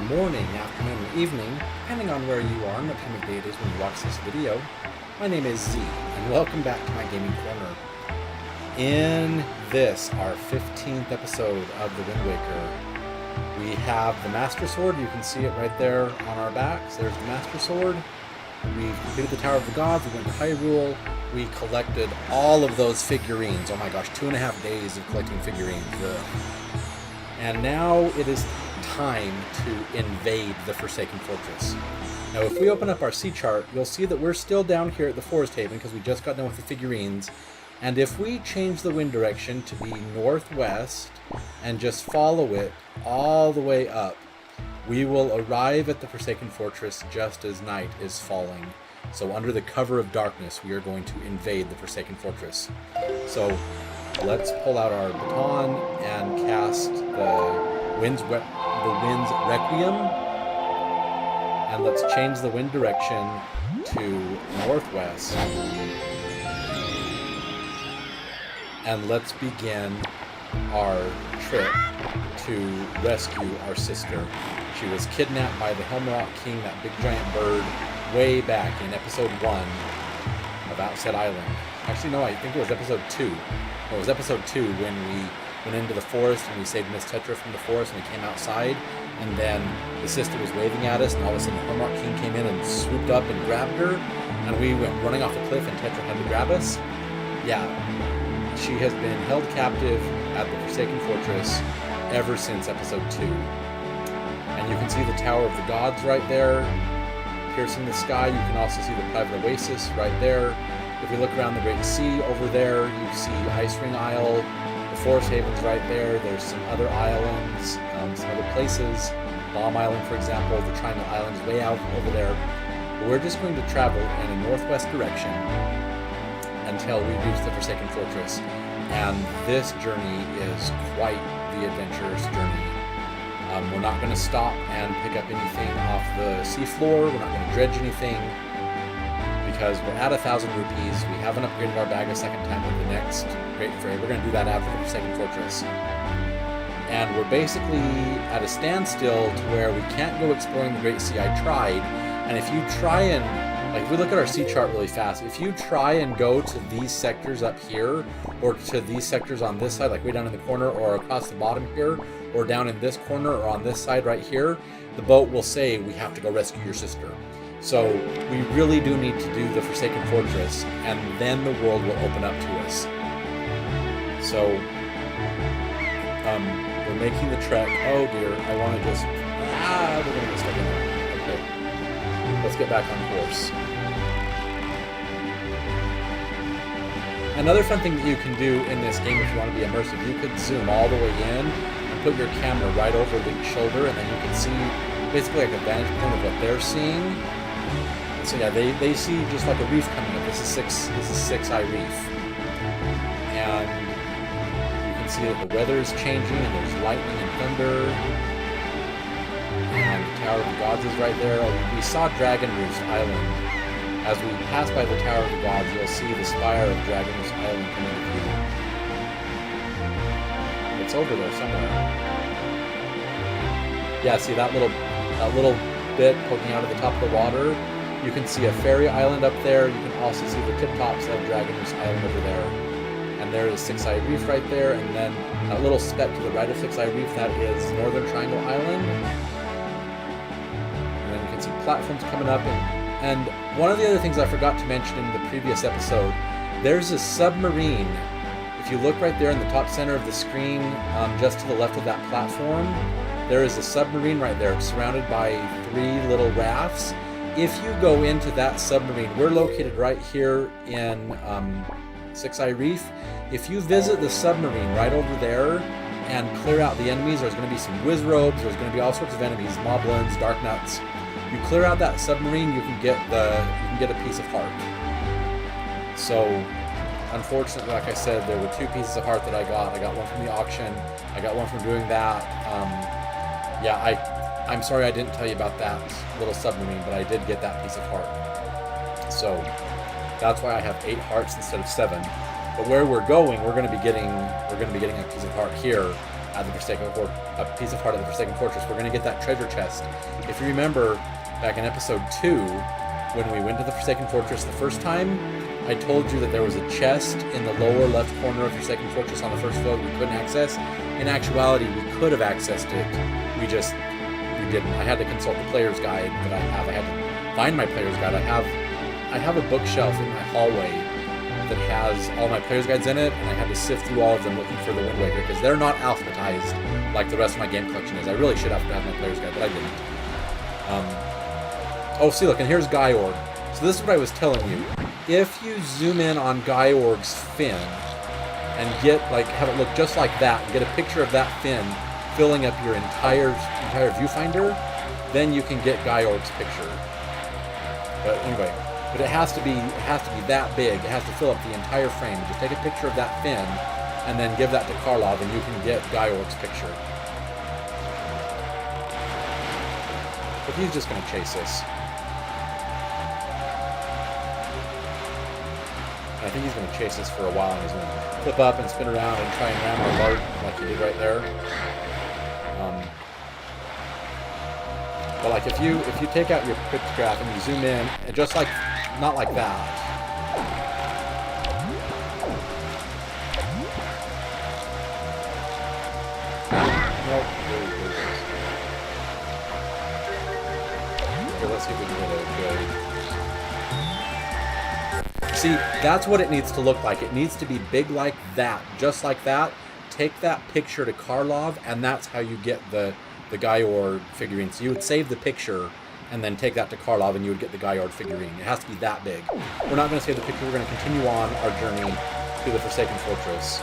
morning, afternoon, or evening, depending on where you are and what time of day it is when you watch this video. My name is Z, and welcome back to my gaming corner. In this, our 15th episode of The Wind Waker, we have the Master Sword. You can see it right there on our backs. There's the Master Sword. We've completed the Tower of the Gods. We went to Hyrule. We collected all of those figurines. Oh my gosh, 2.5 days of collecting figurines. Ugh. And now it is time to invade the Forsaken Fortress. Now, if we open up our sea chart, you'll see that we're still down here at the Forest Haven because we just got done with the figurines. And if we change the wind direction to be northwest and just follow it all the way up, we will arrive at the Forsaken Fortress just as night is falling. So under the cover of darkness, we are going to invade the Forsaken Fortress. So let's pull out our baton and cast the Wind's Requiem. And let's change the wind direction to northwest. And let's begin our trip to rescue our sister. She was kidnapped by the Helmrock King, that big giant bird, way back in episode 1 of Outset Island. Actually, no, I think it was episode 2. No, it was episode 2 when we went into the forest and we saved Miss Tetra from the forest and we came outside. And then the sister was waving at us, and all of a sudden the Helmrock King came in and swooped up and grabbed her. And we went running off the cliff and Tetra had to grab us. Yeah, she has been held captive at the Forsaken Fortress ever since episode 2. And you can see the Tower of the Gods right there, piercing the sky. You can also see the private oasis right there. If we look around the Great Sea over there, you see Ice Ring Isle, the Forest Haven's right there. There's some other islands, some other places. Bomb Island, for example, the Triangle Islands way out over there. But we're just going to travel in a northwest direction until we reach the Forsaken Fortress. And this journey is quite the adventurous journey. We're not going to stop and pick up anything off the seafloor. We're not going to dredge anything because we're at 1,000 rupees. We haven't upgraded our bag a second time with the next Great Freight. We're going to do that after the Forsaken Fortress. And we're basically at a standstill to where we can't go exploring the Great Sea. I tried, and if you try and if we look at our sea chart really fast, if you try and go to these sectors up here, or to these sectors on this side, like way down in the corner, or across the bottom here, or down in this corner, or on this side right here, the boat will say, we have to go rescue your sister. So we really do need to do the Forsaken Fortress, and then the world will open up to us. So, we're making the trek. Oh dear, I want to just, we're going to get stuck in there. Okay, let's get back on course. Another fun thing that you can do in this game if you want to be immersive, you could zoom all the way in and put your camera right over the shoulder, and then you can see basically like a vantage point of what they're seeing. And so yeah, they see just like a reef coming up. This is Six Eye Reef. And you can see that the weather is changing and there's lightning and thunder. And the Tower of the Gods is right there. We saw Dragon Roost Island. As we pass by the Tower of the Gods, you'll see the spire of Dragon Roost Island come into view. It's over there somewhere. Yeah, see that little bit poking out of the top of the water? You can see a fairy island up there. You can also see the tip tops of Dragon Roost Island over there. And there is Six Eye Reef right there, and then that little speck to the right of Six Eye Reef, that is Northern Triangle Island. And then you can see platforms coming up, and one of the other things I forgot to mention in the previous episode, there's a submarine. If you look right there in the top center of the screen, just to the left of that platform, there is a submarine right there. It's surrounded by 3 little rafts. If you go into that submarine, we're located right here in Six Eye Reef. If you visit the submarine right over there and clear out the enemies, there's going to be some Wizrobes, there's going to be all sorts of enemies, Moblins, Darknuts. You clear out that submarine, you can get a piece of heart. So, unfortunately, like I said, there were 2 pieces of heart that I got. I got one from the auction. I got one from doing that. I'm sorry I didn't tell you about that little submarine, but I did get that piece of heart. So, that's why I have 8 hearts instead of 7. But where we're going, we're going to be getting a piece of heart here. at the Forsaken a piece of heart at the Forsaken Fortress. We're going to get that treasure chest. If you remember, back in episode 2, when we went to the Forsaken Fortress the first time, I told you that there was a chest in the lower left corner of Forsaken Fortress on the first floor we couldn't access. In actuality, we could have accessed it. We didn't. I had to consult the player's guide that I have. I had to find my player's guide. I have a bookshelf in my hallway that has all my player's guides in it, and I had to sift through all of them looking for the Wind Waker, because they're not alphabetized like the rest of my game collection is. I really should have my player's guide, but I didn't. Oh, see, look, and here's Gaiorg. So this is what I was telling you. If you zoom in on Gaiorg's fin and have it look just like that, and get a picture of that fin filling up your entire viewfinder, then you can get Gaiorg's picture. But anyway, it has to be that big. It has to fill up the entire frame. Just take a picture of that fin and then give that to Karlov, and you can get Gaiorg's picture. But he's just going to chase us. I think he's going to chase us for a while, and he's going to flip up and spin around and try and ram our Lard like he did right there. But like if you take out your pictograph and you zoom in, just like not like that. Nope. Okay, let's see if we can get a good. See, that's what it needs to look like. It needs to be big like that, just like that. Take that picture to Karlov, and that's how you get the Gaiorg figurine. So you would save the picture and then take that to Karlov, and you would get the Gaiorg figurine. It has to be that big. We're not going to save the picture. We're going to continue on our journey to the Forsaken Fortress.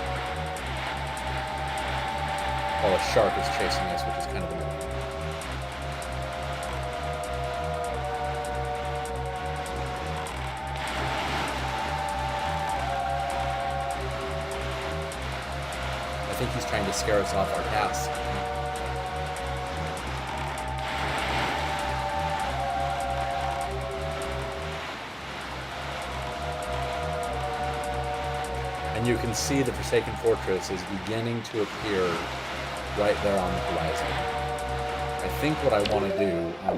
While a shark is chasing us, which is kind of annoying. I think he's trying to scare us off our task. And you can see the Forsaken Fortress is beginning to appear right there on the horizon. I think what I want to do, I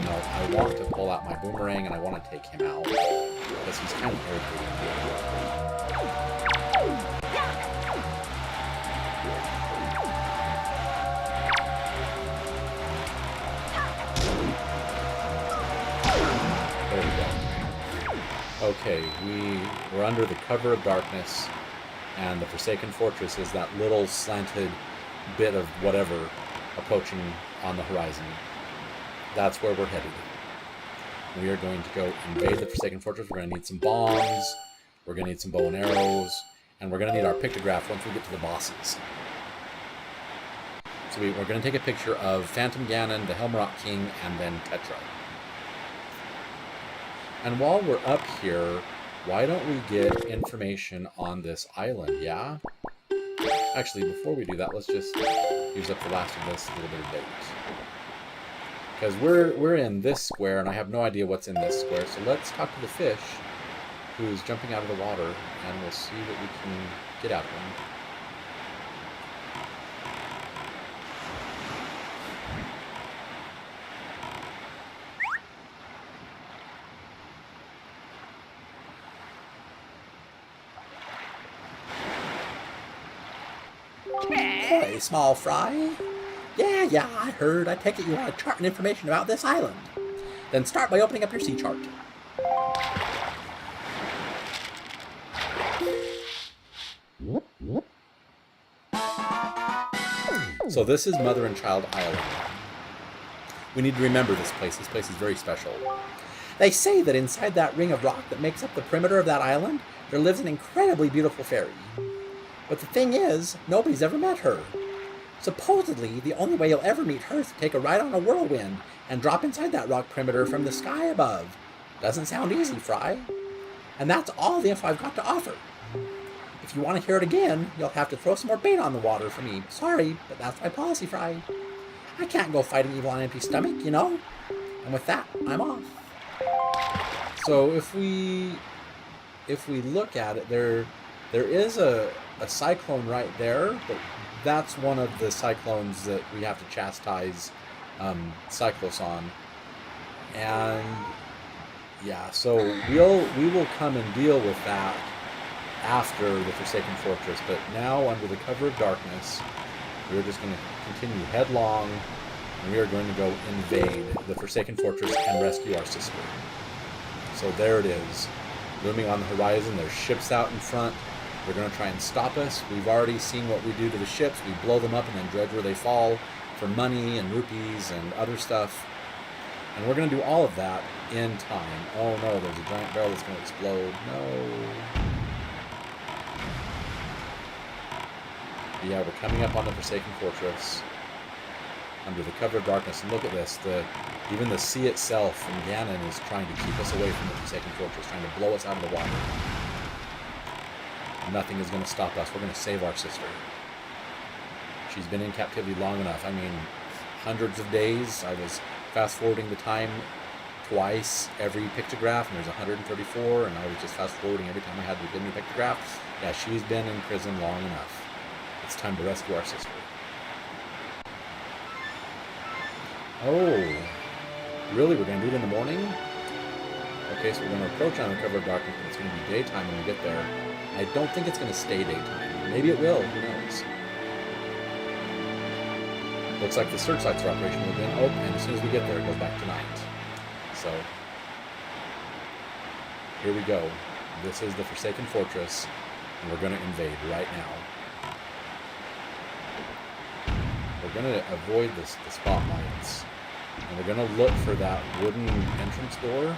want to pull out my boomerang and I want to take him out, because he's kind of irritating. There we go. Okay, we're under the cover of darkness, and the Forsaken Fortress is that little slanted bit of whatever approaching on the horizon. That's where we're headed. We are going to go invade the Forsaken Fortress. We're going to need some bombs, we're going to need some bow and arrows, and we're going to need our pictograph once we get to the bosses. So we're going to take a picture of Phantom Ganon, the Helmrock King, and then Tetra. And while we're up here, why don't we get information on this island, yeah? Actually, before we do that, let's just use up the last of this little bit of bait. Because we're in this square, and I have no idea what's in this square, so let's talk to the fish who's jumping out of the water, and we'll see what we can get out of him. Hey, small fry. Yeah, I heard. I take it you want a chart and information about this island. Then start by opening up your sea chart. So this is Mother and Child Island. We need to remember this place. This place is very special. They say that inside that ring of rock that makes up the perimeter of that island, there lives an incredibly beautiful fairy. But the thing is, nobody's ever met her. Supposedly, the only way you'll ever meet her is to take a ride on a whirlwind and drop inside that rock perimeter from the sky above. Doesn't sound easy, Fry. And that's all the info I've got to offer. If you want to hear it again, you'll have to throw some more bait on the water for me. Sorry, but that's my policy, Fry. I can't go fighting evil on an empty stomach, you know? And with that, I'm off. So if we look at it, there is a cyclone right there, but that's one of the cyclones that we have to chastise Cyclos on. And yeah, so we will come and deal with that after the Forsaken Fortress. But now, under the cover of darkness, we're just going to continue headlong, and we are going to go invade the Forsaken Fortress and rescue our sister. So there it is, looming on the horizon. There's ships out in front. They're going to try and stop us. We've already seen what we do to the ships. We blow them up and then dredge where they fall for money and rupees and other stuff. And we're going to do all of that in time. Oh no, there's a giant barrel that's going to explode. No. But yeah, we're coming up on the Forsaken Fortress under the cover of darkness. And look at this. Even the sea itself from Ganon is trying to keep us away from the Forsaken Fortress, trying to blow us out of the water. Nothing is going to stop us. We're going to save our sister. She's been in captivity long enough. I mean, hundreds of days. I was fast-forwarding the time twice every pictograph, and there's 134, and I was just fast-forwarding every time I had to get a new pictograph. Yeah, she's been in prison long enough. It's time to rescue our sister. Oh, really? We're going to do it in the morning? Okay, so we're going to approach on the cover of darkness, and it's going to be daytime when we get there. I don't think it's going to stay daytime. Maybe it will. Who knows? Looks like the searchlights are operational again. Oh, and as soon as we get there, it goes back to night. So, here we go. This is the Forsaken Fortress, and we're going to invade right now. We're going to avoid the spotlights, and we're going to look for that wooden entrance door.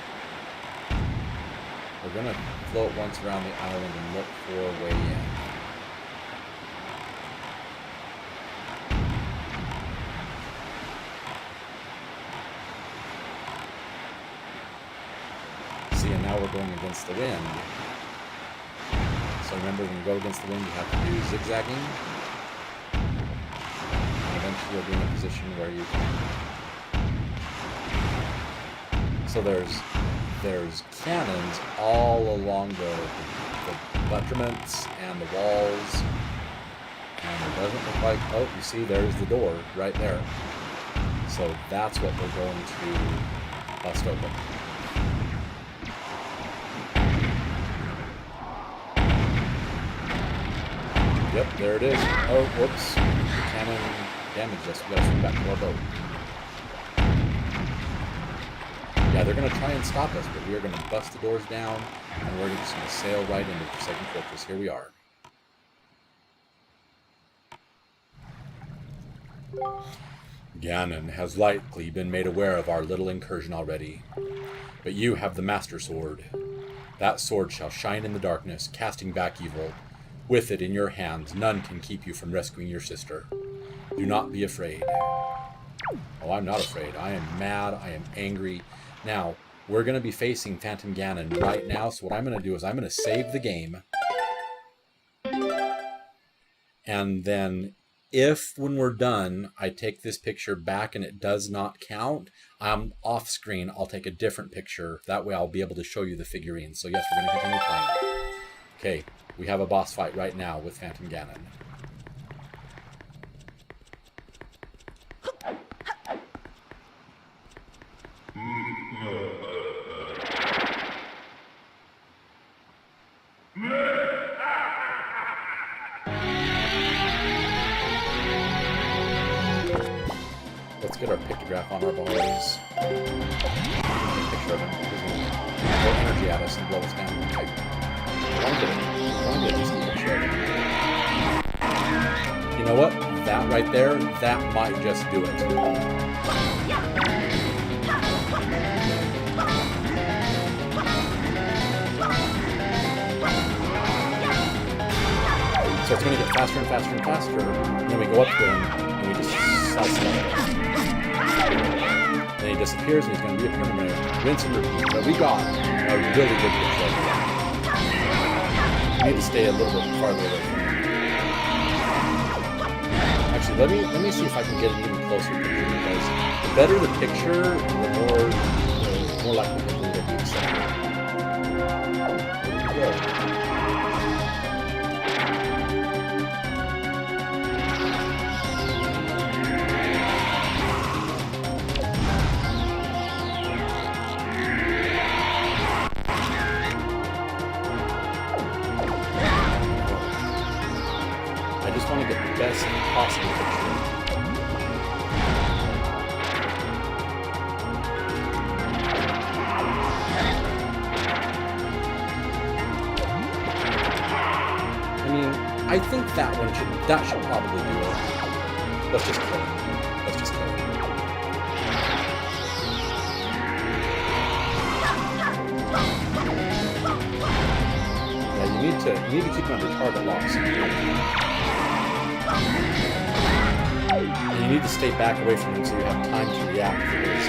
We're going to float once around the island and look for a way in. See, and now we're going against the wind. So remember, when you go against the wind, you have to do zigzagging. And eventually you'll be in a position where you can... So there's cannons all along the battlements and the walls, and it doesn't look like, oh, you see, there's the door right there. So that's what we're going to bust open. Yep, there it is. Oh, whoops. The cannon damaged us. We gotta swing back to our boat. Yeah, they're going to try and stop us, but we are going to bust the doors down, and we're just going to sail right into the Forsaken Fortress. Here we are. Ganon has likely been made aware of our little incursion already, but you have the Master Sword. That sword shall shine in the darkness, casting back evil. With it in your hands, none can keep you from rescuing your sister. Do not be afraid. Oh, I'm not afraid. I am mad. I am angry. Now, we're going to be facing Phantom Ganon right now, so what I'm going to do is I'm going to save the game. And then, if when we're done, I take this picture back and it does not count, off screen, I'll take a different picture. That way I'll be able to show you the figurines. So yes, we're going to continue playing. Okay, we have a boss fight right now with Phantom Ganon. Let's get our pictograph on our boys. Picture of him. He's going to throw energy at us and blow us down. I want to get a picture of him. You know what? That right there, that might just do it. So it's going to get faster and faster and faster. And then we go up to him and we just slice him up. Then he disappears and he's going to reappear in a minute. Rinse and repeat. But we got a really good picture of him. We need to stay a little bit farther away from him. Actually, let me see if I can get an even closer picture, because the better the picture, the more likely people will be accepted. There we go. best possible picture. I mean, I think that should probably do it. Let's just kill it. Let's just kill it. Yeah, you need to keep him under target lock. And you need to stay back away from him so you have time to react for his.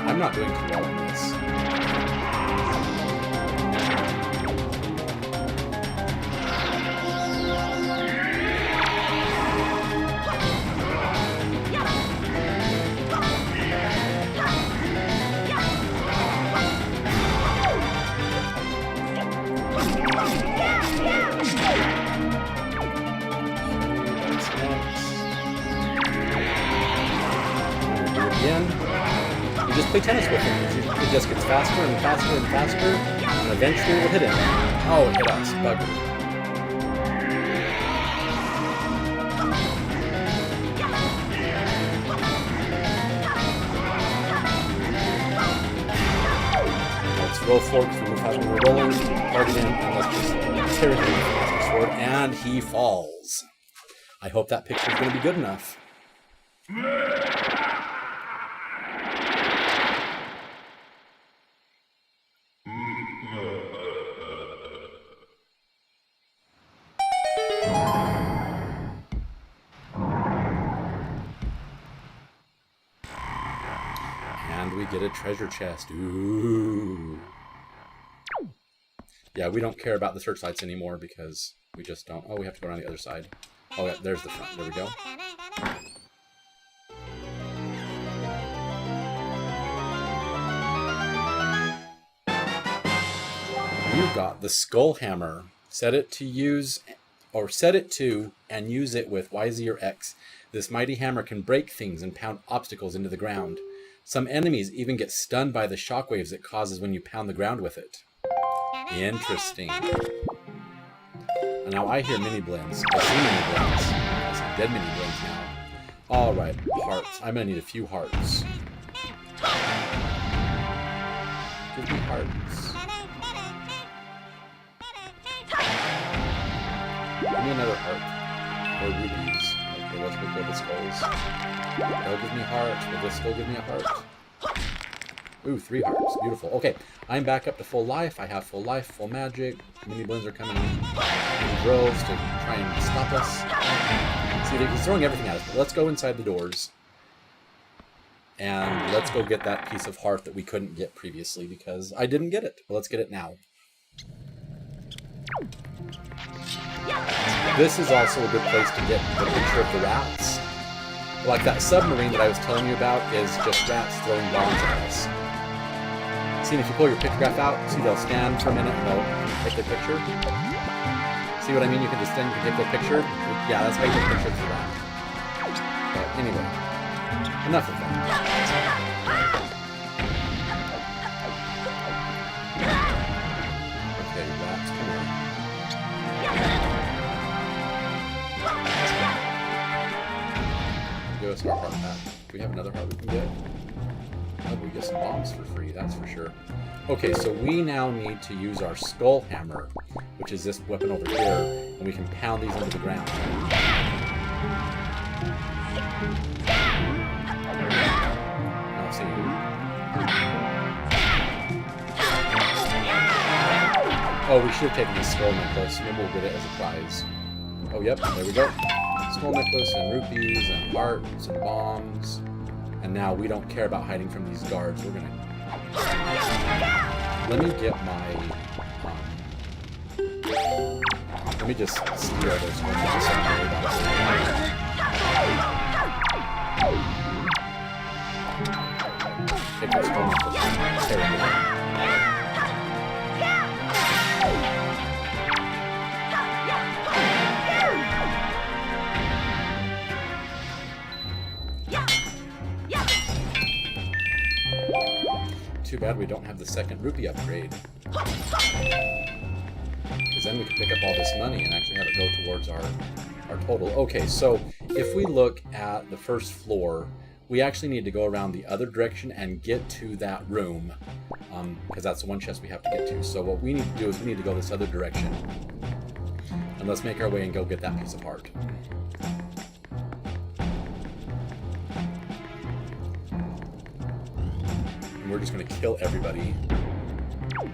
I'm not doing too well in this. You just play tennis with him. It just gets faster and faster and faster, and eventually it will hit him. Oh, it hit us. Bugger. Let's roll forward because we move fast when we're rolling. Target him, and let's just tear him with the sword, and he falls. I hope that picture is going to be good enough. And we get a treasure chest. Ooh. Yeah, we don't care about the searchlights anymore because we just don't. Oh, we have to go around the other side. Oh, yeah, there's the front. There we go. You got the skull hammer. Set it to and use it with YZ or X. This mighty hammer can break things and pound obstacles into the ground. Some enemies even get stunned by the shockwaves it causes when you pound the ground with it. Interesting. And now I hear mini blends. I see mini blends. I see dead mini blends now. Alright, hearts. I'm gonna need a few hearts. Give me hearts. Give me another heart. Or rubies. Okay, let's go the skulls. That'll give me hearts. Will this still give me a heart? Ooh, 3 hearts. Beautiful. Okay, I'm back up to full life. I have full life, full magic. Mini blends are coming in droves to try and stop us. See, he's throwing everything at us. But let's go inside the doors. And let's go get that piece of heart that we couldn't get previously because I didn't get it. But let's get it now. This is also a good place to get the picture of the rats. Like that submarine that I was telling you about is just rats throwing bombs at us. See, if you pull your pictograph out, see they'll stand for a minute and they'll take their picture. See what I mean? You can just stand, you can take their picture. Yeah, that's how you take pictures of that. But anyway, enough of that. Okay, rats, come here. Give us our heart back. Do we have another heart we can get? Oh, we get some bombs for free, that's for sure. Okay, so we now need to use our skull hammer, which is this weapon over here, and we can pound these into the ground. Now see. Oh, we should have taken the skull necklace, maybe we'll get it as a prize. Oh, yep, there we go. Skull necklace and rupees and hearts and bombs. And now we don't care about hiding from these guards. We're gonna... Let me get my... Let me just steal this one. Take this skull necklace. Tear it away. Too bad we don't have the second rupee upgrade. Is because then we can pick up all this money and actually have it go towards our total. Okay, so if we look at the first floor, we actually need to go around the other direction and get to that room, because that's the one chest we have to get to. So what we need to do is we need to go this other direction. And let's make our way and go get that piece of heart. And we're just going to kill everybody.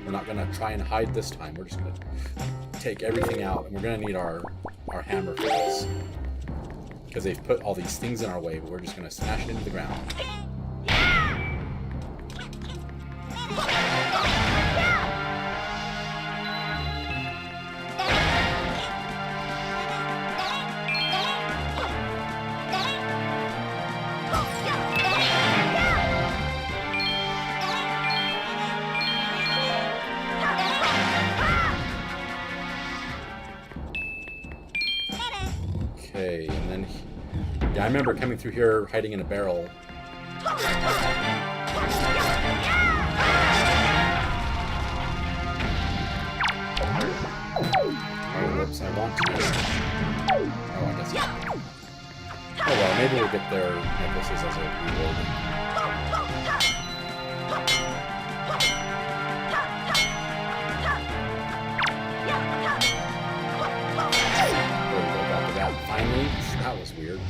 We're not going to try and hide this time. We're just going to take everything out, and we're going to need our hammer for this. Because they've put all these things in our way, but we're just going to smash it into the ground. Okay, and then... Yeah, I remember coming through here hiding in a barrel. Oh, whoops, I want to... Oh, I guess not. Oh well, maybe we'll get their necklaces as a reward. Finally, that was weird.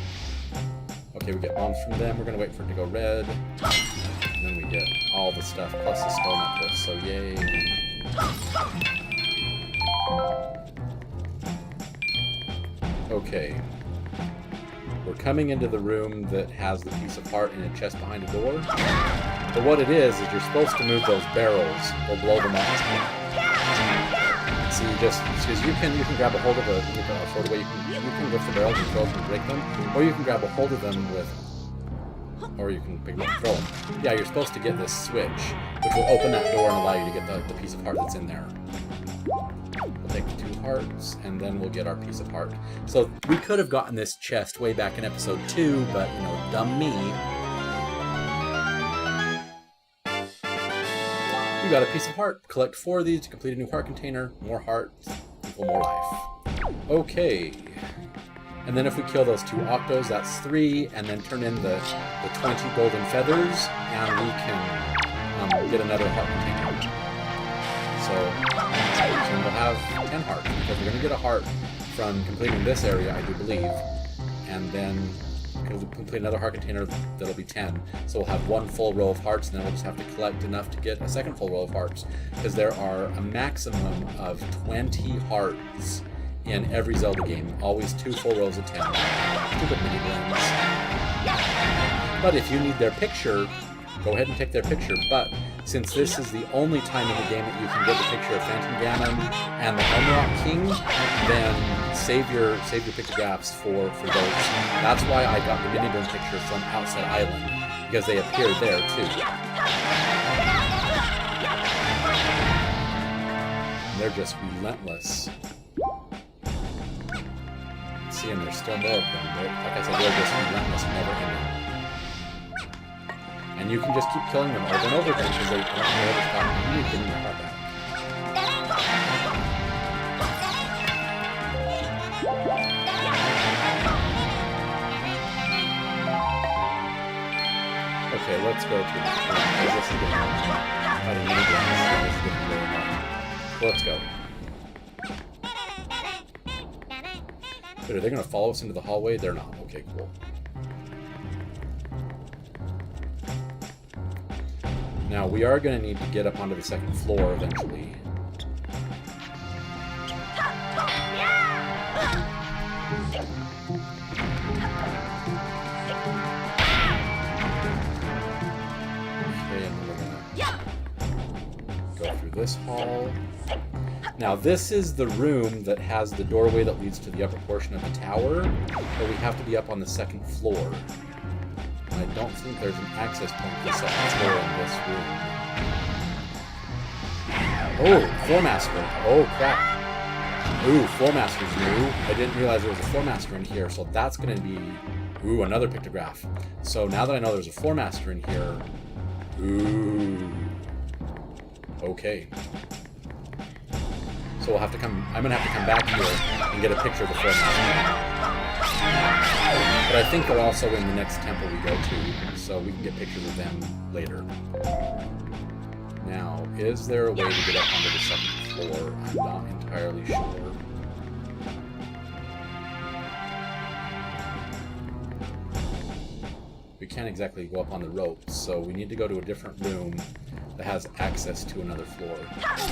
Okay, we get bombs from them. We're gonna wait for it to go red. And then we get all the stuff plus the skull necklace, so yay. Okay. We're coming into the room that has the piece of heart in a chest behind a door. But what it is you're supposed to move those barrels or blow them up. So you just, because you can grab a hold of a sort of way you can lift the barrels and throw them and break them, or you can grab a hold of them with, or you can pick them up and throw them. Yeah, you're supposed to get this switch, which will open that door and allow you to get the piece of heart that's in there. We'll take the 2 hearts, and then we'll get our piece of heart. So we could have gotten this chest way back in episode 2, but you know, dumb me. You got a piece of heart. Collect 4 of these to complete a new heart container. More hearts equal more life. Okay. And then if we kill those 2 octos, that's 3, and then turn in the 20 golden feathers, and we can get another heart container. So we'll have 10 hearts, because we're going to get a heart from completing this area, I do believe, and then we'll complete another heart container that'll be 10. So we'll have 1 full row of hearts, and then we'll just have to collect enough to get a second full row of hearts, because there are a maximum of 20 hearts in every Zelda game. Always 2 full rows of 10. Stupid mini-blends. But if you need their picture, go ahead and take their picture. But since this is the only time in the game that you can get the picture of Phantom Ganon and the Emerald King, then save your pictographs for those. That's why I got the mini-blend picture from Outset Island, because they appear there too. And they're just relentless. See, and there's still more of them. Like I said, they're just relentless and never ending. And you can just keep killing them over and over again because they don't know what to stop. You need to give them your heart back. Okay, let's go to this is getting fighting mini blocks. This is getting really annoying. Let's go. But are they going to follow us into the hallway? They're not. Okay, cool. Now, we are going to need to get up onto the second floor eventually. Okay, and then we're going to go through this hall. Now, this is the room that has the doorway that leads to the upper portion of the tower, but we have to be up on the second floor. I don't think there's an access point to the second floor in this room. Oh, Floor Master. Oh, crap. Ooh, Floor Master's new. I didn't realize there was a Floor Master in here, so that's going to be... Ooh, another pictograph. So now that I know there's a Floor Master in here... Ooh. Okay. So So we'll have to come. I'm gonna have to come back here and get a picture of the floor master. But I think they're also in the next temple we go to, so we can get pictures of them later. Now, is there a way to get up onto the second floor? I'm not entirely sure. We can't exactly go up on the ropes, so we need to go to a different room that has access to another floor. There's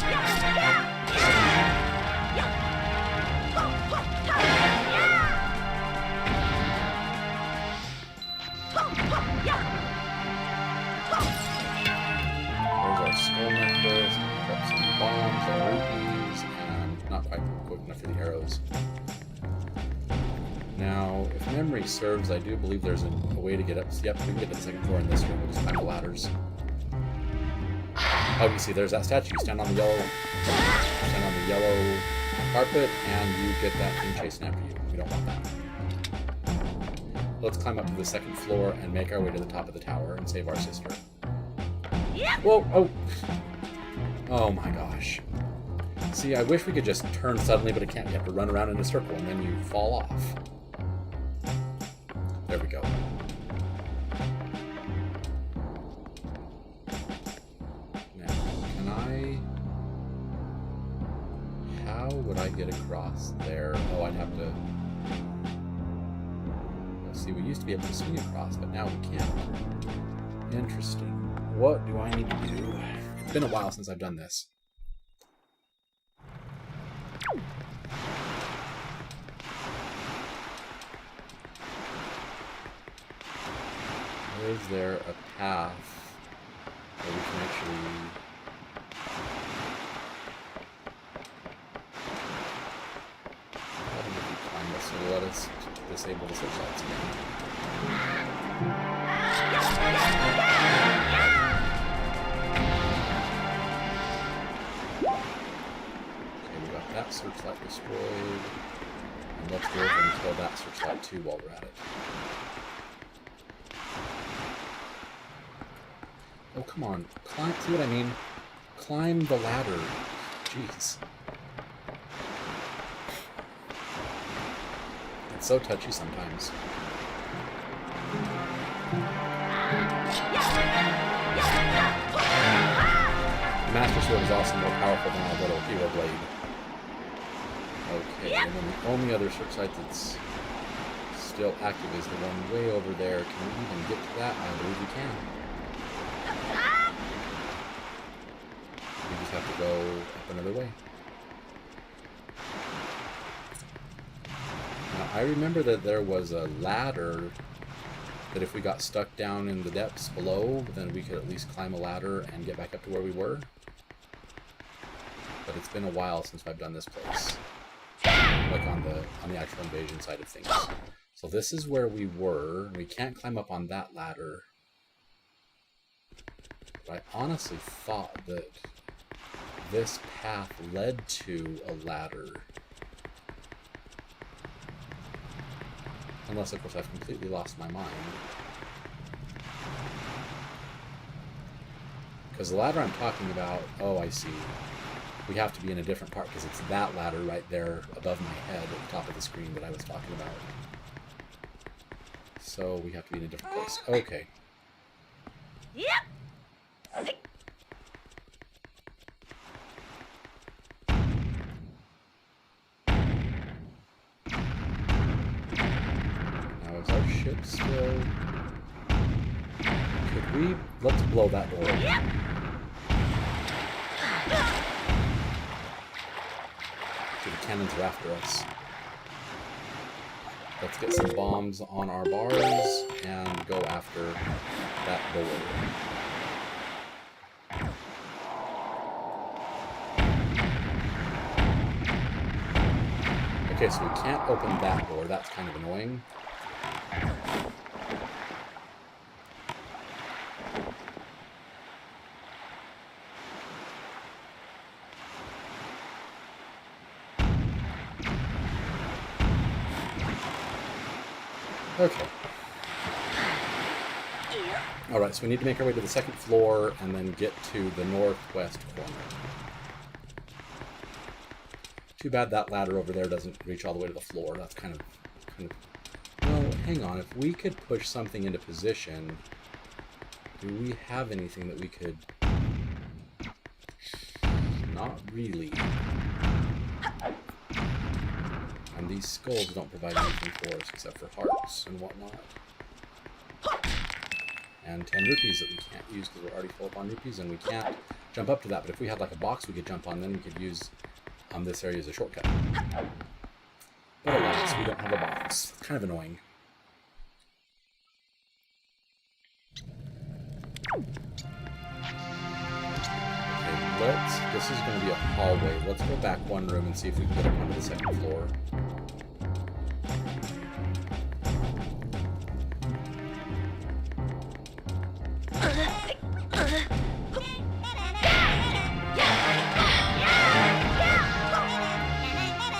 our skull necklace, got some bombs and rupees, and not quite quick enough for the arrows. Now, if memory serves, I do believe there's a way to get up. Yep, we can get to the second floor in this room. We'll just climb the ladders. Oh, you see, there's that statue. Stand on the yellow carpet, and you get that thing chasing after you. We don't want that. Let's climb up to the second floor and make our way to the top of the tower and save our sister. Whoa! Oh! Oh my gosh. See, I wish we could just turn suddenly, but it can't. You have to run around in a circle, and then you fall off. There we go. Now, can I... How would I get across there? Oh, I'd have to... Let's see, we used to be able to swing across, but now we can't. Interesting. What do I need to do? It's been a while since I've done this. Is there a path where we can actually... I don't know if we climb this, so let us disable the searchlights again. Okay, we got that searchlight destroyed. And let's go over and kill that searchlight too while we're at it. Oh, come on. Climb, see what I mean? Climb the ladder. Jeez. It's so touchy sometimes. The Master Sword is also more powerful than our little hero blade. Okay, and then the only other searchlight that's still active is the one way over there. Can we even get to that? I believe we can. We just have to go up another way. Now, I remember that there was a ladder that if we got stuck down in the depths below, then we could at least climb a ladder and get back up to where we were. But it's been a while since I've done this place. Like on the actual invasion side of things. So this is where we were. We can't climb up on that ladder. But I honestly thought that this path led to a ladder. Unless, of course, I've completely lost my mind. Because the ladder I'm talking about, oh, I see. We have to be in a different part because it's that ladder right there above my head at the top of the screen that I was talking about. So we have to be in a different place. Okay. Yep. Now is our ship still... Could we... Let's blow that door open. Yep. The cannons are after us. Let's get some bombs on our bars and go after that door. Okay, so we can't open that door. That's kind of annoying. Okay. Alright, so we need to make our way to the second floor and then get to the northwest corner. Too bad that ladder over there doesn't reach all the way to the floor. That's kind of... Well, hang on. If we could push something into position, do we have anything that we could... Not really. And these skulls don't provide anything for us except for hearts and whatnot. And 10 rupees that we can't use because we're already full up on rupees, and we can't jump up to that. But if we had like a box we could jump on, then we could use this area as a shortcut. But alas, we don't have a box. It's kind of annoying. Okay, this is going to be a hallway. Let's go back one room and see if we can get up onto the second floor.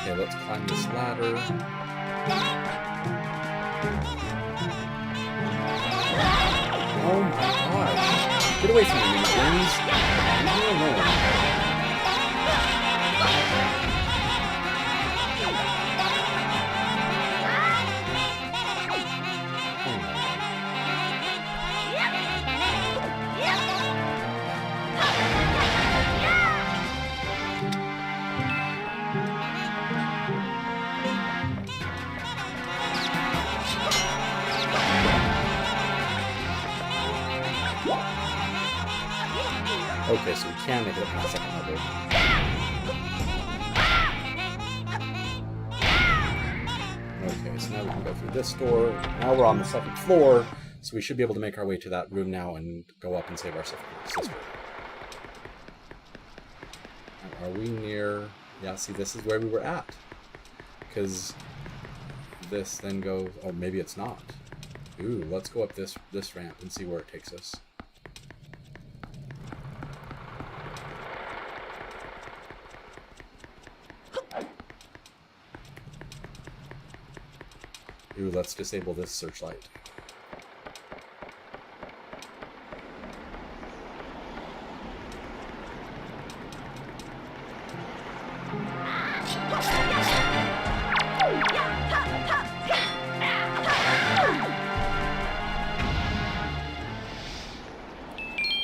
Okay, let's climb this ladder. Oh my gosh! Get away from me, minions! Leave me alone. Okay, so we can make it up on the second level. Okay, so now we can go through this door. Now we're on the second floor, so we should be able to make our way to that room now and go up and save our sister. And are we near... Yeah, see, this is where we were at. Because this then goes... Oh, maybe it's not. Ooh, let's go up this ramp and see where it takes us. Ooh, let's disable this searchlight.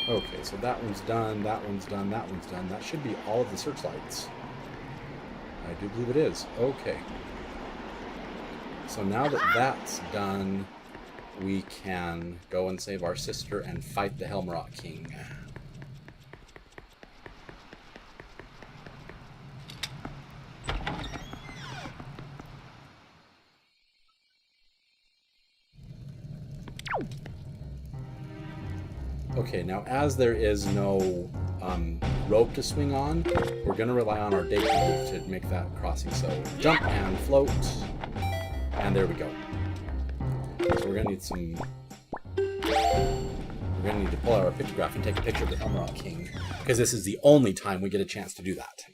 Okay, so that one's done, that one's done, that one's done. That should be all of the searchlights. I do believe it is. Okay. So now that that's done, we can go and save our sister and fight the Helmrock King. Okay, now as there is no rope to swing on, we're going to rely on our date to make that crossing. So jump and float. And there we go. So we're gonna need some... We're gonna need to pull out our pictograph and take a picture of the Helmrock King, because this is the only time we get a chance to do that.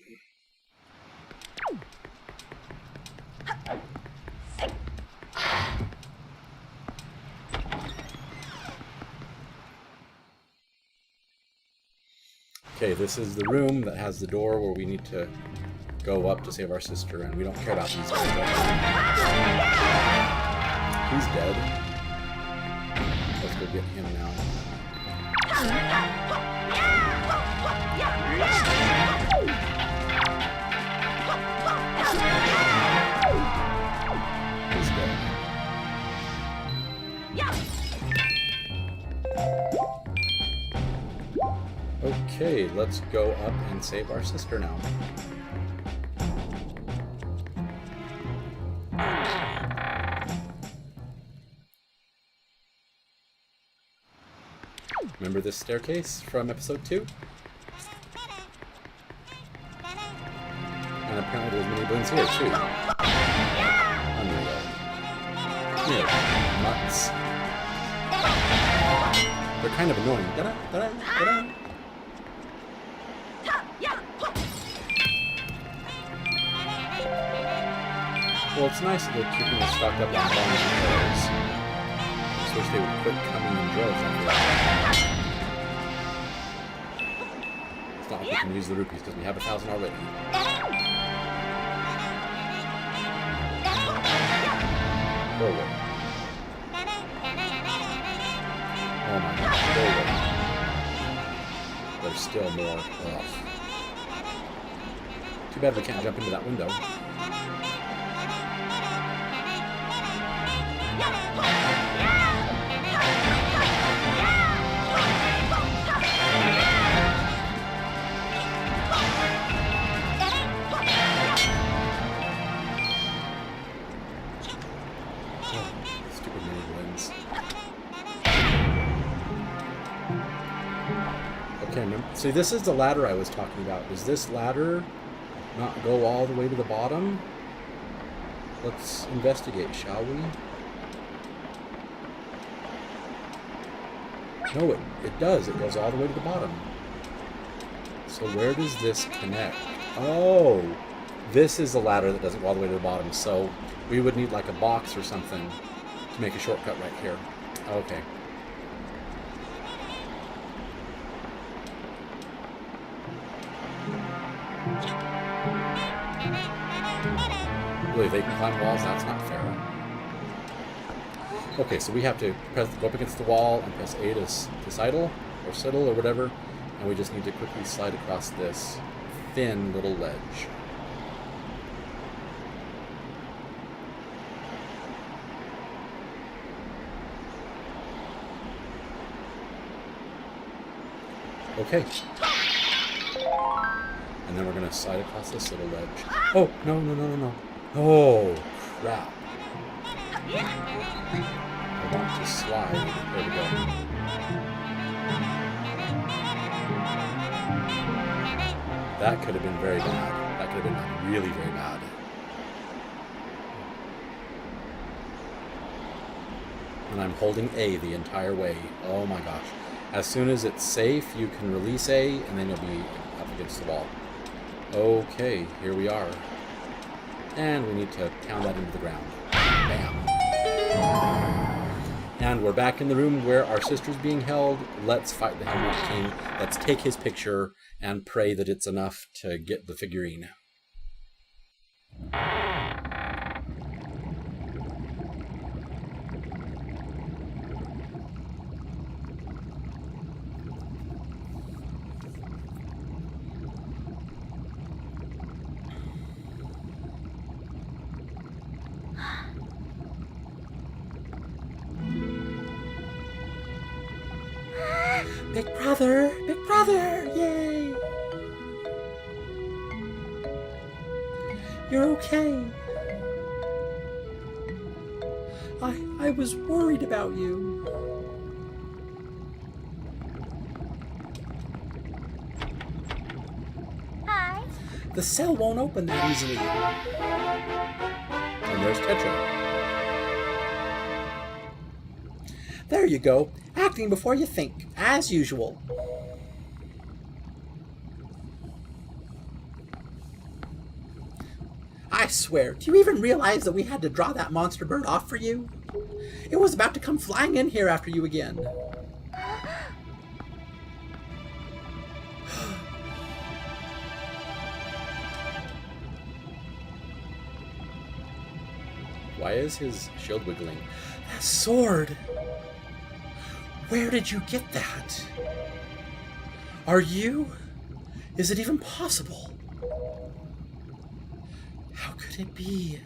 Okay, this is the room that has the door where we need to go up to save our sister, and we don't care about these guys. He's dead. Let's go get him now. He's dead. Okay, let's go up and save our sister now. Remember this staircase from episode 2? And apparently there's mini balloons here too. Unreal. Here, nuts. They're kind of annoying. Da-da, da-da, da-da. Well, it's nice that they're keeping us stocked up on bombs and arrows. I just wish they would quit coming in droves after that. It's not like we can use the rupees because we have 1,000 already. Go away. Oh my gosh, go away. There's still more. Ugh. Too bad we can't jump into that window. Stupid mini balloons. Okay, see, this is the ladder I was talking about. Does this ladder not go all the way to the bottom? Let's investigate, shall we? No, it does. It goes all the way to the bottom. So where does this connect? Oh, this is the ladder that doesn't go all the way to the bottom. So we would need like a box or something to make a shortcut right here. Okay. Really, they can climb walls? That's not fair. Okay, so we have to go up against the wall and press A to sidle, or sidle, or whatever, and we just need to quickly slide across this thin little ledge. Okay. And then we're going to slide across this little ledge. Oh, no, no, no, no, no. Oh, crap. I want to slide. There we go. That could have been very bad. That could have been really very bad. And I'm holding A the entire way. Oh my gosh. As soon as it's safe, you can release A, and then you'll be up against the wall. Okay, here we are. And we need to pound that into the ground. Bam. And we're back in the room where our sister's being held. Let's fight the Helmet King. Let's take his picture and pray that it's enough to get the figurine. Big brother, yay! You're okay. I was worried about you. Hi. The cell won't open that easily. And there's Tetra. There you go. Acting before you think, as usual. I swear, do you even realize that we had to draw that monster bird off for you? It was about to come flying in here after you again. Why is his shield wiggling? That sword! Where did you get that? Are you? Is it even possible? How could it be?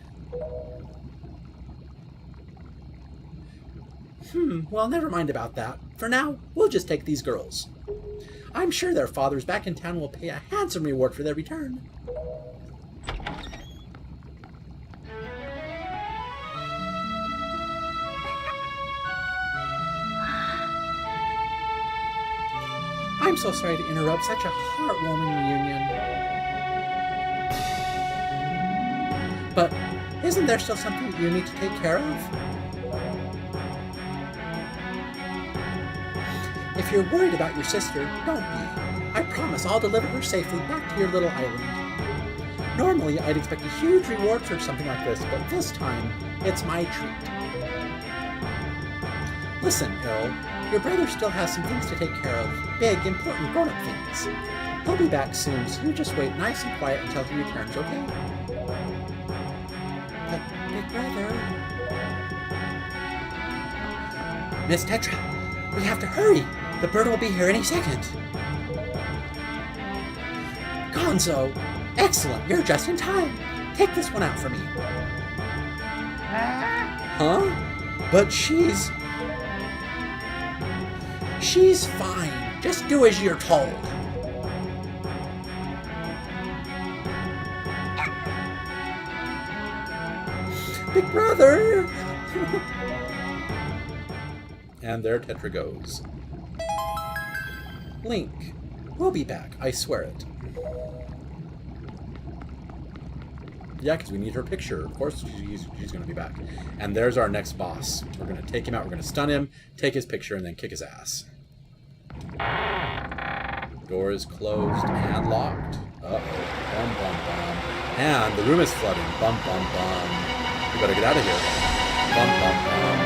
Well, never mind about that. For now, we'll just take these girls. I'm sure their fathers back in town will pay a handsome reward for their return. I'm so sorry to interrupt such a heartwarming reunion. But isn't there still something that you need to take care of? If you're worried about your sister, don't be. I promise I'll deliver her safely back to your little island. Normally, I'd expect a huge reward for something like this, but this time, it's my treat. Listen, Aryll, your brother still has some things to take care of. Big, important, grown-up things. He'll be back soon, so you just wait nice and quiet until he returns, okay? But, big brother... Miss Tetra, we have to hurry. The bird will be here any second. Gonzo! Excellent, you're just in time. Take this one out for me. Huh? But she's fine. Just do as you're told. Big brother! And there Tetra goes. Link, we'll be back, I swear it. Yeah, because we need her picture. Of course she's going to be back. And there's our next boss. We're going to take him out, we're going to stun him, take his picture, and then kick his ass. Door is closed and locked. Uh-oh. Bum, bum, bum. And the room is flooding. Bum, bum, bum. We better get out of here. Bum, bum, bum.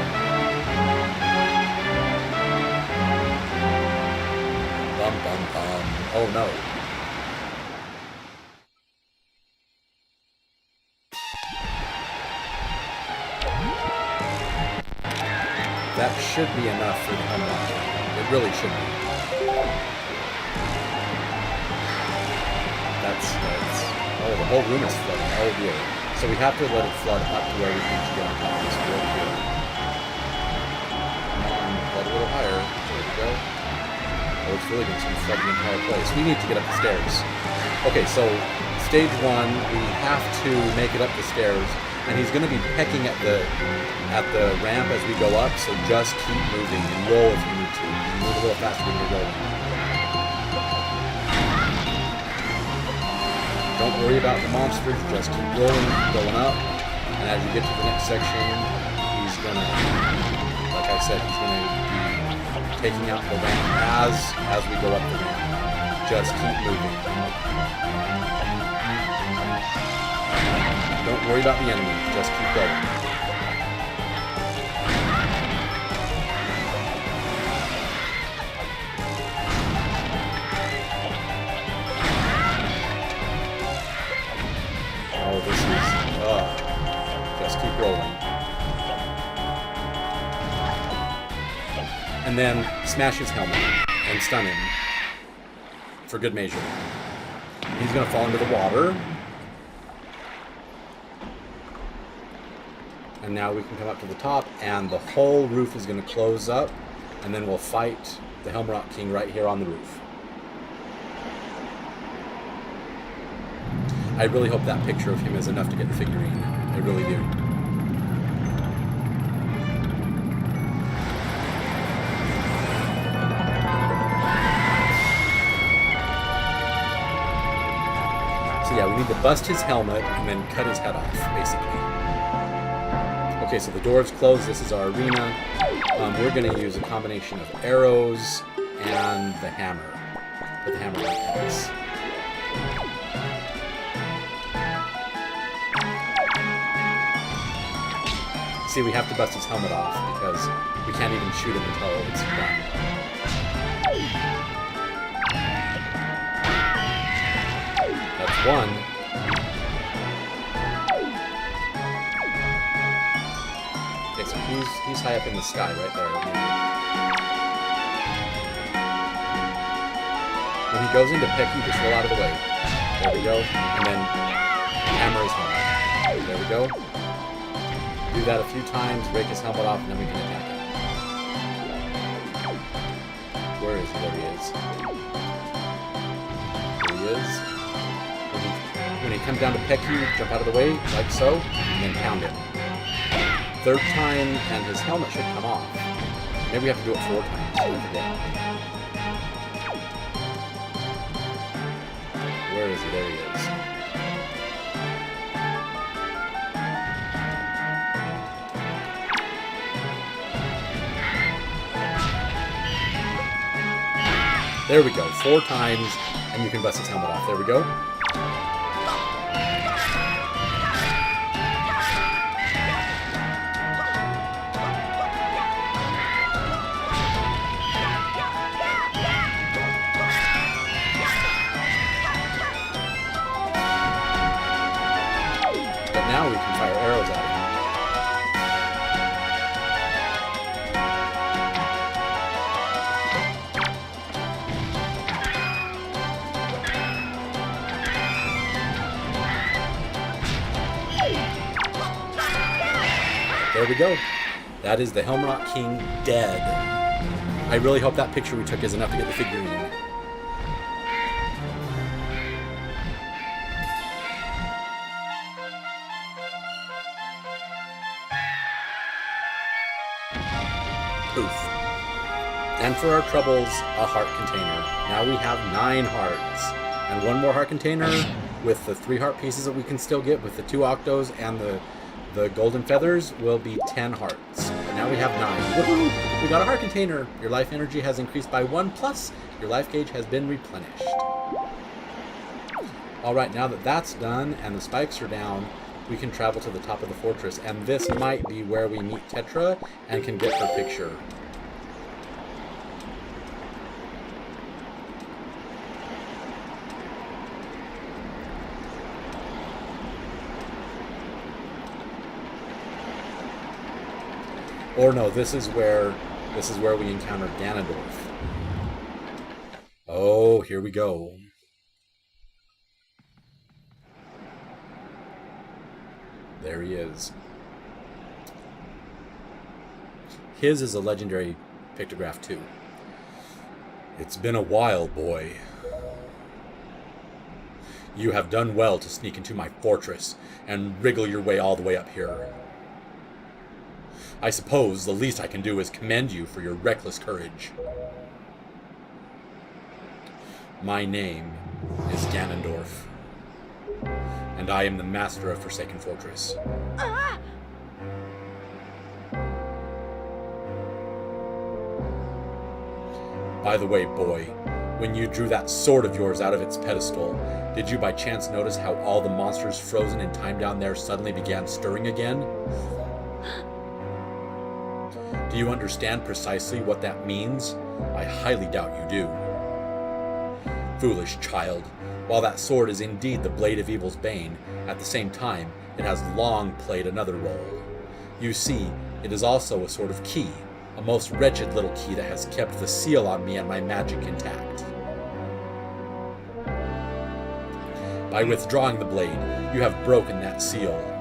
Bum, bum, bum. Oh, no. That should be enough for the unlock. It really should be. That's oh, the whole room is flooding. Oh dear. So we have to let it flood up to where we need to get on top of this floor here. Come on, flood a little higher. There we go. Oh, it's really going to flood the entire place. We need to get up the stairs. Okay, so stage 1, we have to make it up the stairs. And he's going to be pecking at the ramp as we go up, so just keep moving and roll if you need to. You can move a little faster when you're rolling. Don't worry about the monsters, just keep rolling, going up. And as you get to the next section, he's going to, like I said, he's going to be taking out the ramp as we go up the ramp. Just keep moving. Don't worry about the enemies, just keep going. Oh, this is, just keep rolling. And then smash his helmet and stun him for good measure. He's going to fall into the water. And now we can come up to the top, and the whole roof is going to close up, and then we'll fight the Helmrock King right here on the roof. I really hope that picture of him is enough to get the figurine. I really do. So yeah, we need to bust his helmet and then cut his head off, basically. Okay, so the door's closed. This is our arena. We're going to use a combination of arrows and the hammer. Put the hammer like this. See, we have to bust his helmet off because we can't even shoot him until it's done. That's one. Okay, so he's high up in the sky right there. When he goes into peck, you just roll out of the way. There we go. And then hammer his helmet. There we go. Do that a few times, break his helmet off, and then we can attack him. Where is he? There he is. There he is. When he comes down to peck you, jump out of the way, like so, and then pound him. Third time, and his helmet should come off. Maybe we have to do it 4 times. I forget. Where is he? There he is. There we go. 4 times, and you can bust his helmet off. There we go. But now we can fire arrows at him. There we go. That is the Helm Rock King dead. I really hope that picture we took is enough to get the figurine. Poof. And for our troubles, a heart container. Now we have 9 hearts. And one more heart container with the 3 heart pieces that we can still get with the 2 octos and the golden feathers will be 10 hearts. But now we have 9. Woohoo! We got a heart container! Your life energy has increased by 1, plus your life gauge has been replenished. Alright, now that that's done and the spikes are down, we can travel to the top of the fortress. And this might be where we meet Tetra and can get her picture. Or no, this is where we encounter Ganondorf. Oh, here we go. There he is. His is a legendary pictograph too. It's been a while, boy. You have done well to sneak into my fortress and wriggle your way all the way up here. I suppose the least I can do is commend you for your reckless courage. My name is Ganondorf, and I am the master of Forsaken Fortress. By the way, boy, when you drew that sword of yours out of its pedestal, did you by chance notice how all the monsters frozen in time down there suddenly began stirring again? Do you understand precisely what that means? I highly doubt you do. Foolish child, while that sword is indeed the blade of evil's bane, at the same time, it has long played another role. You see, it is also a sort of key, a most wretched little key that has kept the seal on me and my magic intact. By withdrawing the blade, you have broken that seal.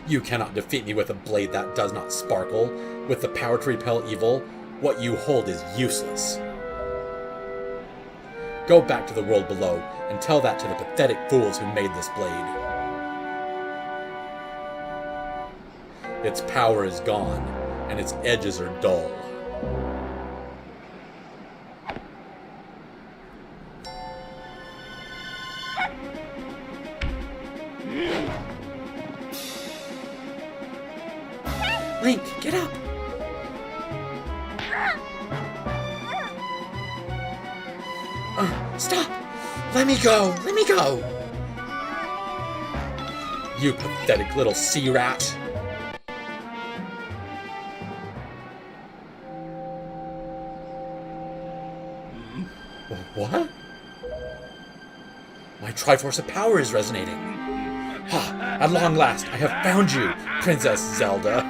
You cannot defeat me with a blade that does not sparkle. With the power to repel evil, what you hold is useless. Go back to the world below and tell that to the pathetic fools who made this blade. Its power is gone, and its edges are dull. Link, get up! Stop! Let me go! Let me go! You pathetic little sea rat! What? My Triforce of Power is resonating. Ha! At long last, I have found you, Princess Zelda.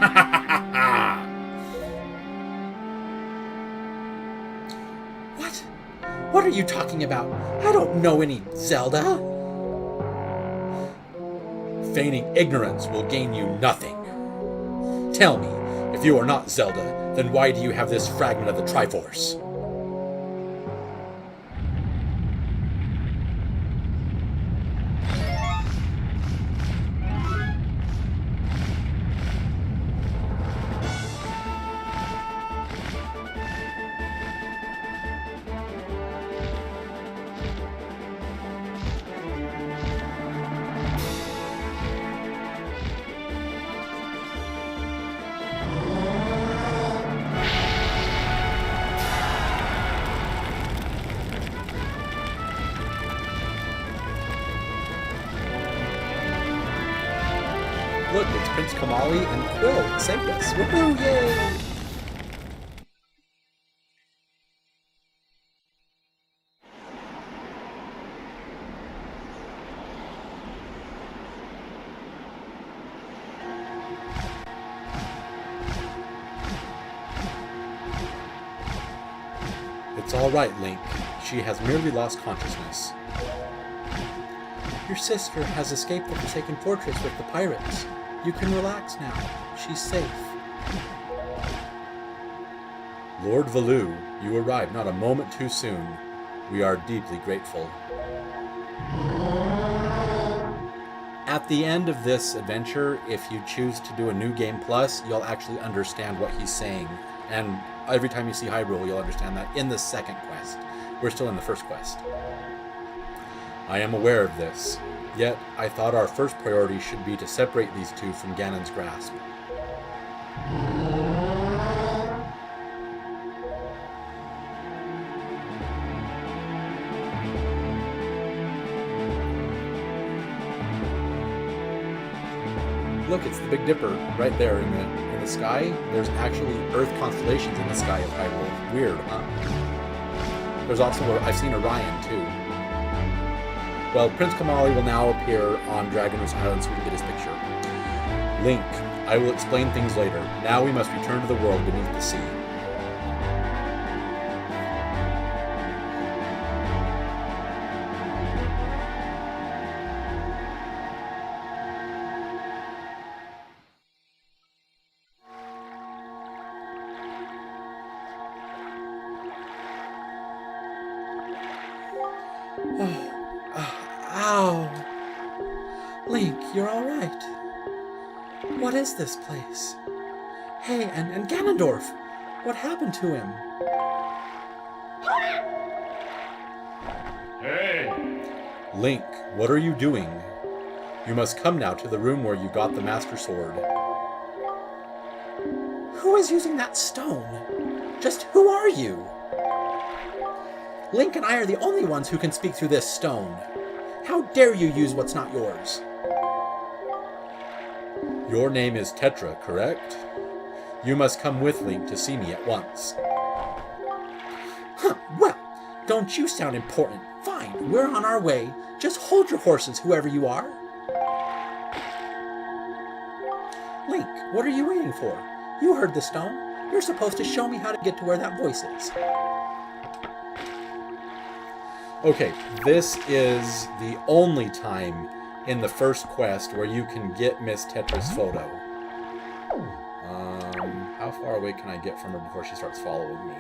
What? What are you talking about? I don't know any Zelda. Feigning ignorance will gain you nothing. Tell me, if you are not Zelda, then why do you have this fragment of the Triforce? Look, it's Prince Kamali and Quill that saved us. Woohoo, yay! all right, Link. She has merely lost consciousness. Your sister has escaped the Forsaken Fortress with the pirates. You can relax now. She's safe. Lord Valoo, you arrived not a moment too soon. We are deeply grateful. At the end of this adventure, if you choose to do a New Game Plus, you'll actually understand what he's saying. And every time you see Hyrule, you'll understand that in the second quest. We're still in the first quest. I am aware of this, yet I thought our first priority should be to separate these two from Ganon's grasp. Look, it's the Big Dipper right there in the sky. There's actually Earth constellations in the sky of Hyrule. Weird, huh? There's also, I've seen Orion too. Well, Prince Kamali will now appear on Dragon's Island so we can get his picture. Link, I will explain things later. Now we must return to the world beneath the sea. Ow! Link, you're all right. What is this place? Hey, and Ganondorf! What happened to him? Hey! Link, what are you doing? You must come now to the room where you got the Master Sword. Who is using that stone? Just who are you? Link and I are the only ones who can speak through this stone. How dare you use what's not yours? Your name is Tetra, correct? You must come with Link to see me at once. Huh, well, don't you sound important. Fine, we're on our way. Just hold your horses, whoever you are. Link, what are you waiting for? You heard the stone. You're supposed to show me how to get to where that voice is. Okay, this is the only time in the first quest where you can get Miss Tetra's photo. How far away can I get from her before she starts following me?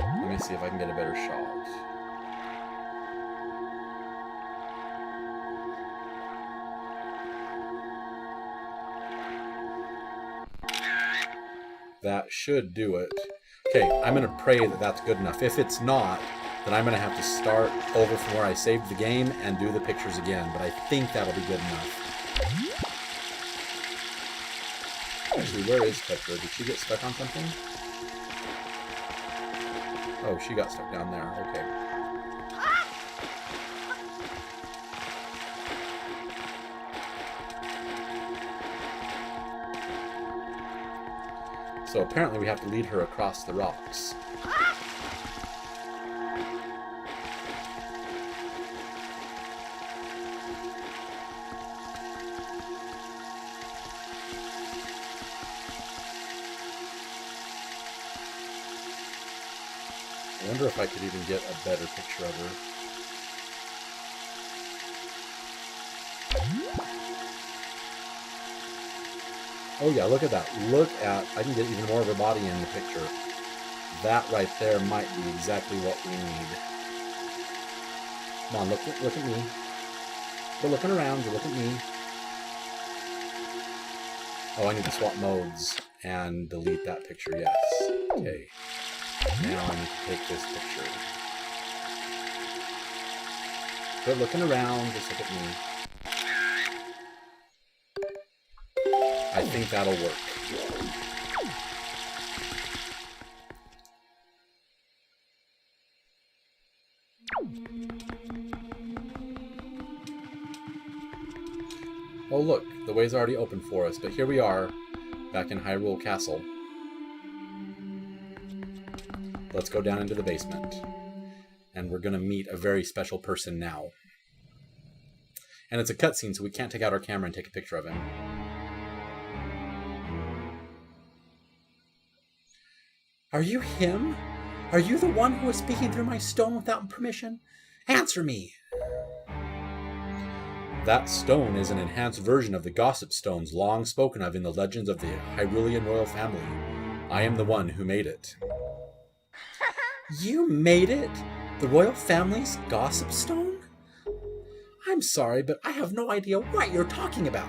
Let me see if I can get a better shot. That should do it. Okay, I'm going to pray that that's good enough. If it's not, then I'm going to have to start over from where I saved the game and do the pictures again, but I think that'll be good enough. Actually, where is Tetra? Did she get stuck on something? Oh, she got stuck down there. Okay. So apparently we have to lead her across the rocks. I wonder if I could even get a better picture of her. Oh yeah, look at that. Look at, I can get even more of her body in the picture. That right there might be exactly what we need. Come on, look at me. You're looking around, you look at me. Oh, I need to swap modes and delete that picture, yes. Okay. Now I need to take this picture. Quit looking around, just look at me. I think that'll work. Oh look, the way's already open for us, but here we are, back in Hyrule Castle. Let's go down into the basement. And we're going to meet a very special person now. And it's a cutscene, so we can't take out our camera and take a picture of him. Are you him? Are you the one who was speaking through my stone without permission? Answer me! That stone is an enhanced version of the gossip stones long spoken of in the legends of the Hyrule royal family. I am the one who made it. You made it? The royal family's gossip stone? I'm sorry, but I have no idea what you're talking about.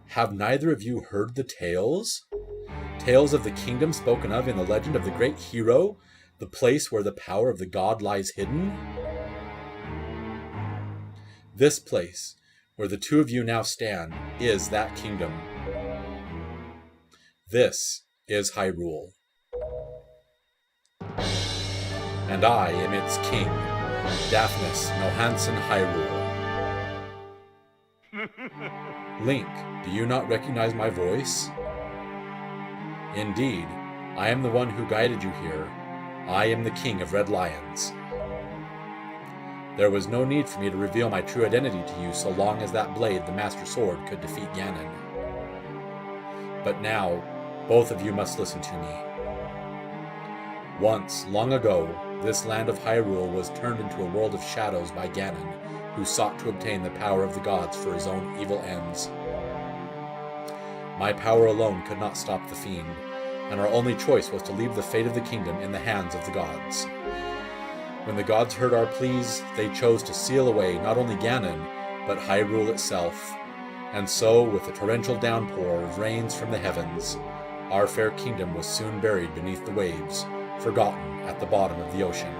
Have neither of you heard the tales? Tales of the kingdom spoken of in the legend of the great hero, the place where the power of the god lies hidden? This place, where the two of you now stand, is that kingdom. This is Hyrule. And I am its king, Daphnis Nohansen Hyrule. Link, do you not recognize my voice? Indeed, I am the one who guided you here. I am the king of Red Lions. There was no need for me to reveal my true identity to you so long as that blade, the Master Sword, could defeat Ganon. But now, both of you must listen to me. Once, long ago, this land of Hyrule was turned into a world of shadows by Ganon, who sought to obtain the power of the gods for his own evil ends. My power alone could not stop the fiend, and our only choice was to leave the fate of the kingdom in the hands of the gods. When the gods heard our pleas, they chose to seal away not only Ganon, but Hyrule itself. And so, with a torrential downpour of rains from the heavens, our fair kingdom was soon buried beneath the waves, forgotten at the bottom of the ocean.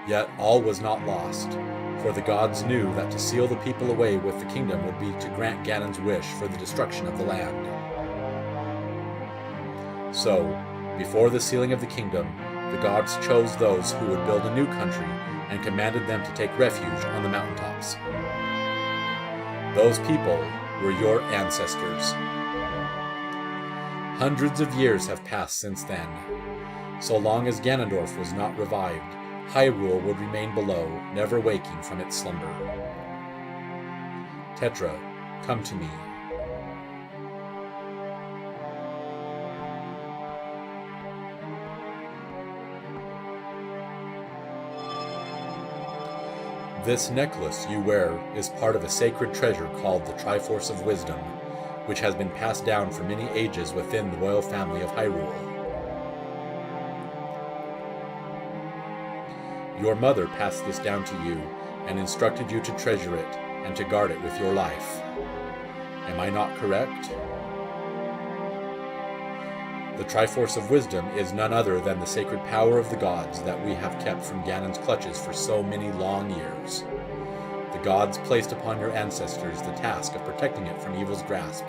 Yet all was not lost, for the gods knew that to seal the people away with the kingdom would be to grant Ganon's wish for the destruction of the land. So, before the sealing of the kingdom, the gods chose those who would build a new country and commanded them to take refuge on the mountaintops. Those people were your ancestors. Hundreds of years have passed since then. So long as Ganondorf was not revived, Hyrule would remain below, never waking from its slumber. Tetra, come to me. This necklace you wear is part of a sacred treasure called the Triforce of Wisdom, which has been passed down for many ages within the royal family of Hyrule. Your mother passed this down to you and instructed you to treasure it and to guard it with your life. Am I not correct? The Triforce of Wisdom is none other than the sacred power of the gods that we have kept from Ganon's clutches for so many long years. The gods placed upon your ancestors the task of protecting it from evil's grasp.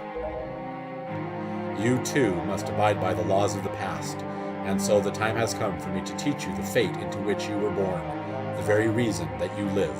You too must abide by the laws of the past, and so the time has come for me to teach you the fate into which you were born, the very reason that you live.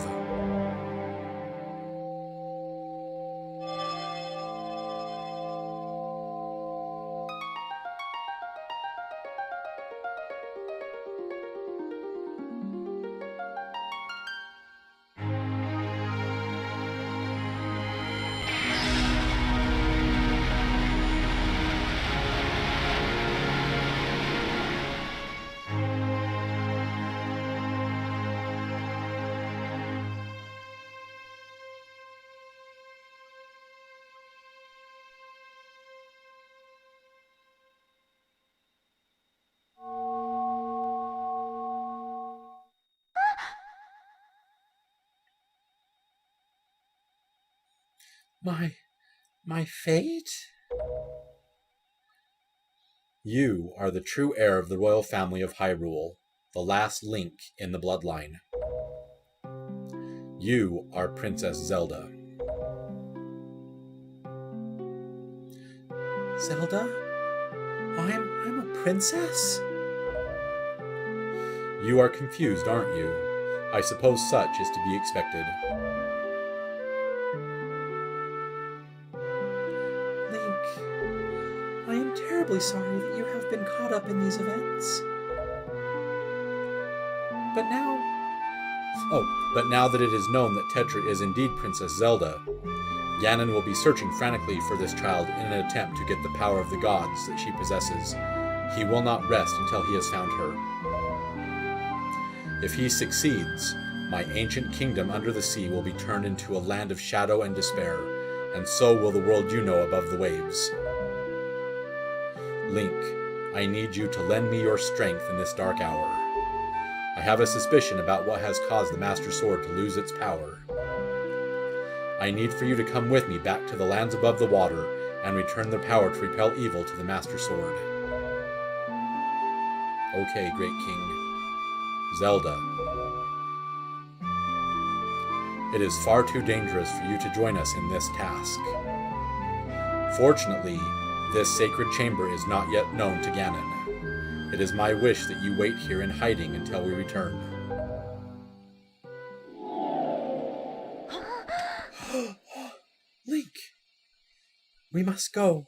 My fate? You are the true heir of the royal family of Hyrule, the last link in the bloodline. You are Princess Zelda. Zelda? I'm a princess? You are confused, aren't you? I suppose such is to be expected. I am terribly sorry that you have been caught up in these events. But now that it is known that Tetra is indeed Princess Zelda, Ganon will be searching frantically for this child in an attempt to get the power of the gods that she possesses. He will not rest until he has found her. If he succeeds, my ancient kingdom under the sea will be turned into a land of shadow and despair, and so will the world you know above the waves. Link, I need you to lend me your strength in this dark hour. I have a suspicion about what has caused the Master Sword to lose its power. I need for you to come with me back to the lands above the water and return the power to repel evil to the Master Sword. Okay, Great King. Zelda. It is far too dangerous for you to join us in this task. Fortunately, this sacred chamber is not yet known to Ganon. It is my wish that you wait here in hiding until we return. Link, we must go.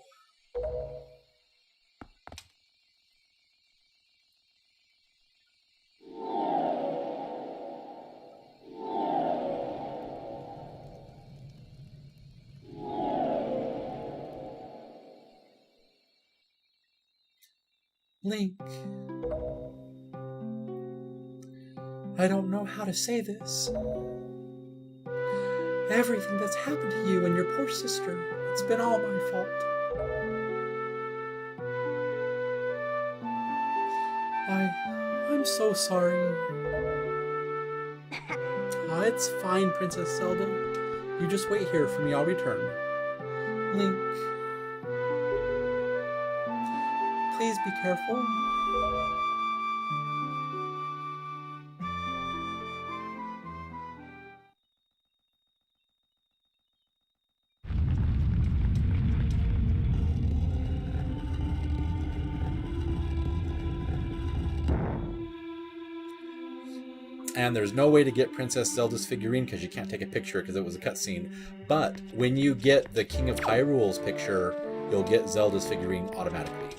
Link, I don't know how to say this. Everything that's happened to you and your poor sister, it's been all my fault. I'm so sorry. It's fine, Princess Zelda. You just wait here for me, I'll return. Link, please be careful. And there's no way to get Princess Zelda's figurine because you can't take a picture because it was a cutscene. But when you get the King of Hyrule's picture, you'll get Zelda's figurine automatically.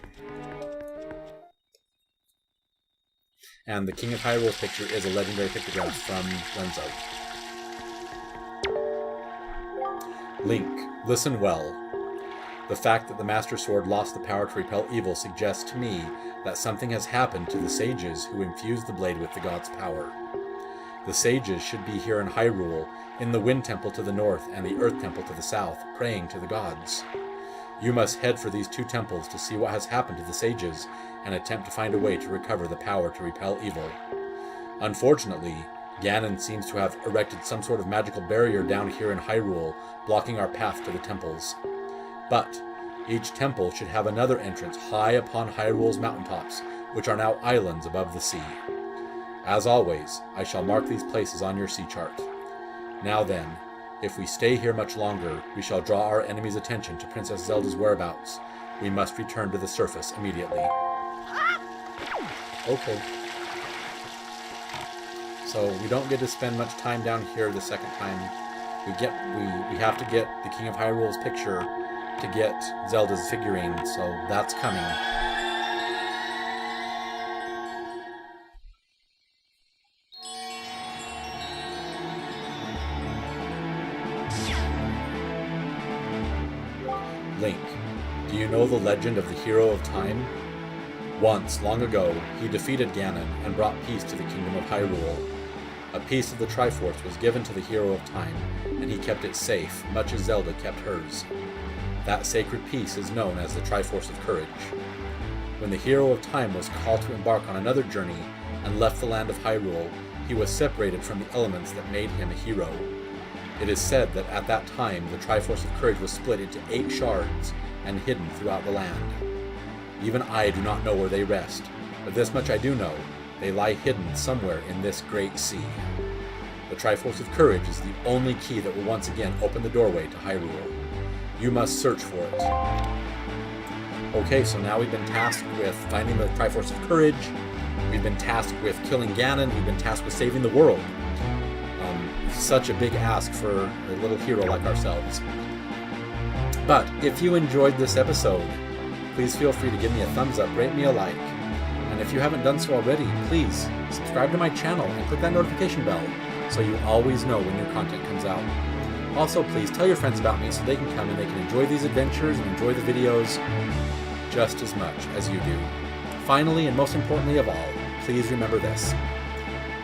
And the King of Hyrule's picture is a legendary pictograph from Lenzo. Link, listen well. The fact that the Master Sword lost the power to repel evil suggests to me that something has happened to the sages who infused the blade with the god's power. The sages should be here in Hyrule, in the Wind Temple to the north and the Earth Temple to the south, praying to the gods. You must head for these two temples to see what has happened to the sages and attempt to find a way to recover the power to repel evil. Unfortunately, Ganon seems to have erected some sort of magical barrier down here in Hyrule, blocking our path to the temples. But each temple should have another entrance high upon Hyrule's mountaintops, which are now islands above the sea. As always, I shall mark these places on your sea chart. Now then, if we stay here much longer, we shall draw our enemy's attention to Princess Zelda's whereabouts. We must return to the surface immediately. Okay. So we don't get to spend much time down here the second time. We have to get the King of Hyrule's picture to get Zelda's figurine, so that's coming. Link, do you know the legend of the Hero of Time? Once, long ago, he defeated Ganon and brought peace to the Kingdom of Hyrule. A piece of the Triforce was given to the Hero of Time, and he kept it safe, much as Zelda kept hers. That sacred piece is known as the Triforce of Courage. When the Hero of Time was called to embark on another journey and left the land of Hyrule, he was separated from the elements that made him a hero. It is said that at that time the Triforce of Courage was split into 8 shards and hidden throughout the land. Even I do not know where they rest, but this much I do know, they lie hidden somewhere in this great sea. The Triforce of Courage is the only key that will once again open the doorway to Hyrule. You must search for it. Okay, so now we've been tasked with finding the Triforce of Courage, we've been tasked with killing Ganon, we've been tasked with saving the world. Such a big ask for a little hero like ourselves. But if you enjoyed this episode, please feel free to give me a thumbs up, rate me a like, and if you haven't done so already, please subscribe to my channel and click that notification bell so you always know when new content comes out. Also, please tell your friends about me so they can come and they can enjoy these adventures and enjoy the videos just as much as you do. Finally, and most importantly of all, please remember this.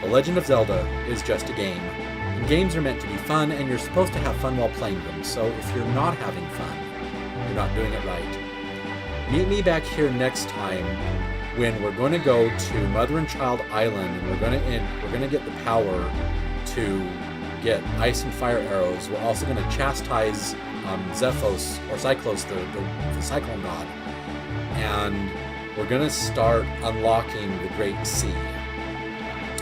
The Legend of Zelda is just a game. And games are meant to be fun, and you're supposed to have fun while playing them. So if you're not having fun, you're not doing it right. Meet me back here next time when we're going to go to Mother and Child Island, and we're going to get the power to get ice and fire arrows. We're also going to chastise Zephos, or Cyclos, the Cyclone God. And we're going to start unlocking the Great Sea.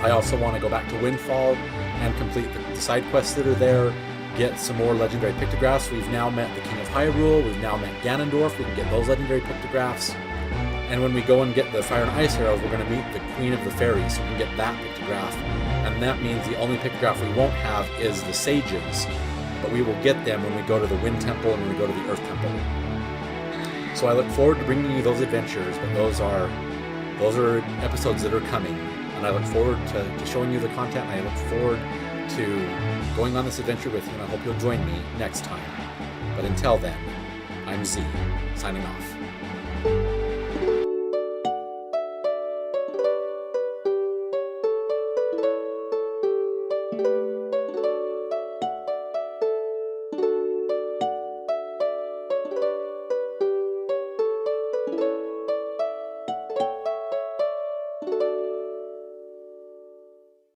I also want to go back to Windfall and complete the side quests that are there, get some more legendary pictographs. We've now met the King of Hyrule, we've now met Ganondorf, we can get those legendary pictographs. And when we go and get the fire and ice arrows, we're going to meet the Queen of the Fairies, so we can get that pictograph. And that means the only pictograph we won't have is the Sages, but we will get them when we go to the Wind Temple and when we go to the Earth Temple. So I look forward to bringing you those adventures, but those are episodes that are coming. And I look forward to showing you the content, and I look forward to going on this adventure with you, and I hope you'll join me next time. But until then, I'm Z, signing off.